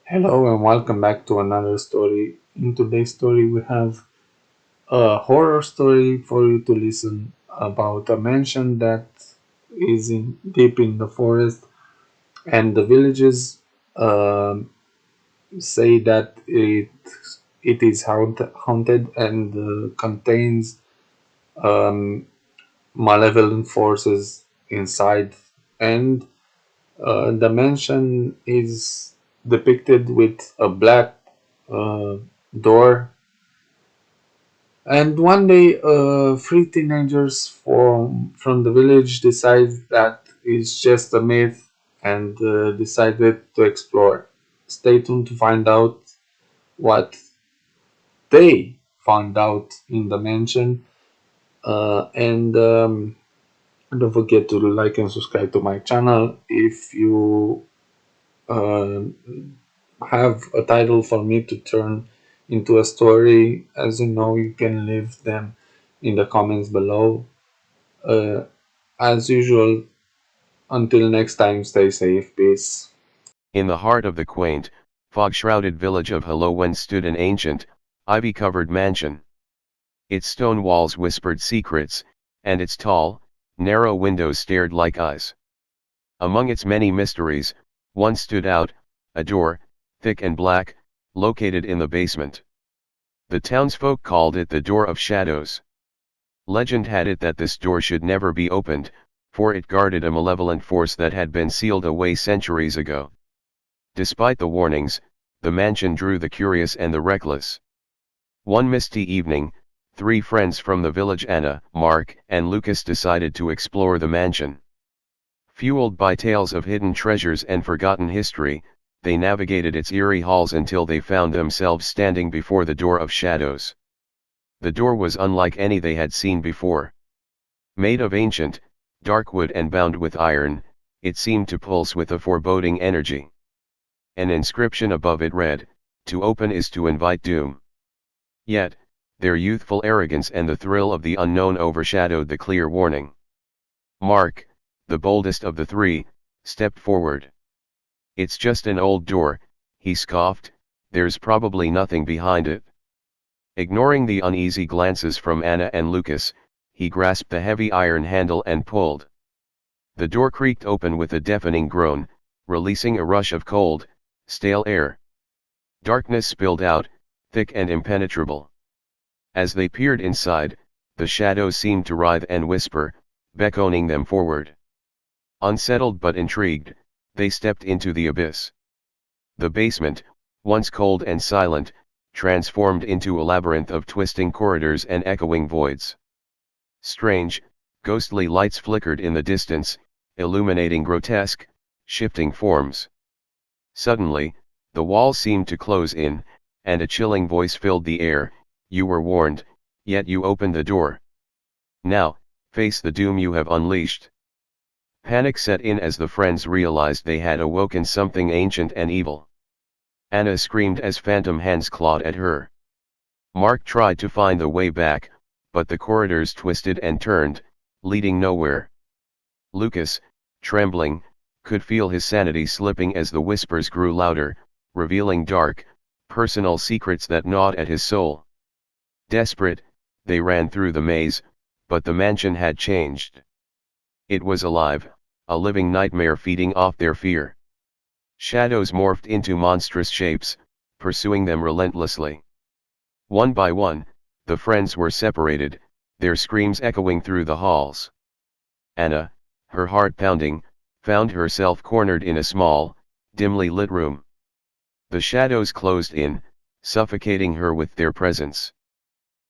Hello and welcome back to another story. In today's story, we have a horror story for you to listen about a mansion that is deep in the forest, and the villagers um say that it is haunted and contains um, malevolent forces inside, and the mansion is depicted with a black uh, door. And one day, three teenagers from the village decide that it's just a myth and decided to explore. Stay tuned to find out what they found out in the mansion. And don't forget to like and subscribe to my channel. If you uh, have a title for me to turn into a story, as you know, you can leave them in the comments below. Uh, as usual, until next time, stay safe. Peace. In the heart of the quaint, fog-shrouded village of Hallowend stood an ancient, ivy-covered mansion. Its stone walls whispered secrets, and its tall, narrow windows stared like eyes. Among its many mysteries, one stood out, a door, thick and black, located in the basement. The townsfolk called it the Door of Shadows. Legend had it that this door should never be opened, for it guarded a malevolent force that had been sealed away centuries ago. Despite the warnings, the mansion drew the curious and the reckless. One misty evening, three friends from the village, Anna, Mark, and Lucas, decided to explore the mansion. Fueled by tales of hidden treasures and forgotten history, they navigated its eerie halls until they found themselves standing before the Door of Shadows. The door was unlike any they had seen before. Made of ancient, dark wood and bound with iron, it seemed to pulse with a foreboding energy. An inscription above it read, "To open is to invite doom." Yet, their youthful arrogance and the thrill of the unknown overshadowed the clear warning. Mark, the boldest of the three, stepped forward. "It's just an old door," he scoffed, "there's probably nothing behind it." Ignoring the uneasy glances from Anna and Lucas, he grasped the heavy iron handle and pulled. The door creaked open with a deafening groan, releasing a rush of cold, stale air. Darkness spilled out, thick and impenetrable. As they peered inside, the shadows seemed to writhe and whisper, beckoning them forward. Unsettled but intrigued, they stepped into the abyss. The basement, once cold and silent, transformed into a labyrinth of twisting corridors and echoing voids. Strange, ghostly lights flickered in the distance, illuminating grotesque, shifting forms. Suddenly, the walls seemed to close in, and a chilling voice filled the air. "You were warned, yet you opened the door. Now, face the doom you have unleashed." Panic set in as the friends realized they had awoken something ancient and evil. Anna screamed as phantom hands clawed at her. Mark tried to find the way back, but the corridors twisted and turned, leading nowhere. Lucas, trembling, could feel his sanity slipping as the whispers grew louder, revealing dark, personal secrets that gnawed at his soul. Desperate, they ran through the maze, but the mansion had changed. It was alive, a living nightmare feeding off their fear. Shadows morphed into monstrous shapes, pursuing them relentlessly. One by one, the friends were separated, their screams echoing through the halls. Anna, her heart pounding, found herself cornered in a small, dimly lit room. The shadows closed in, suffocating her with their presence.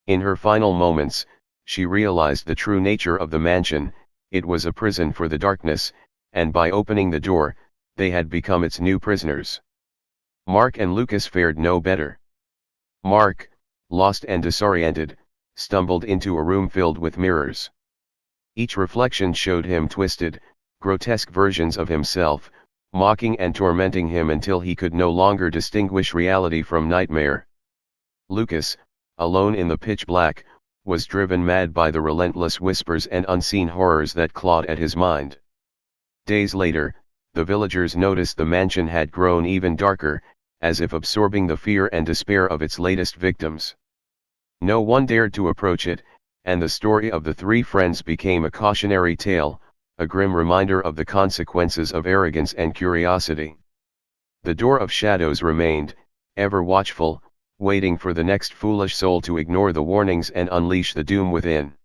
In her final moments, she realized the true nature of the mansion. It was a prison for the darkness, and by opening the door, they had become its new prisoners. Mark and Lucas fared no better. Mark, lost and disoriented, stumbled into a room filled with mirrors. Each reflection showed him twisted, grotesque versions of himself, mocking and tormenting him until he could no longer distinguish reality from nightmare. Lucas, alone in the pitch black, was driven mad by the relentless whispers and unseen horrors that clawed at his mind. Days later, the villagers noticed the mansion had grown even darker, as if absorbing the fear and despair of its latest victims. No one dared to approach it, and the story of the three friends became a cautionary tale, a grim reminder of the consequences of arrogance and curiosity. The door of shadows remained, ever watchful, waiting for the next foolish soul to ignore the warnings and unleash the doom within.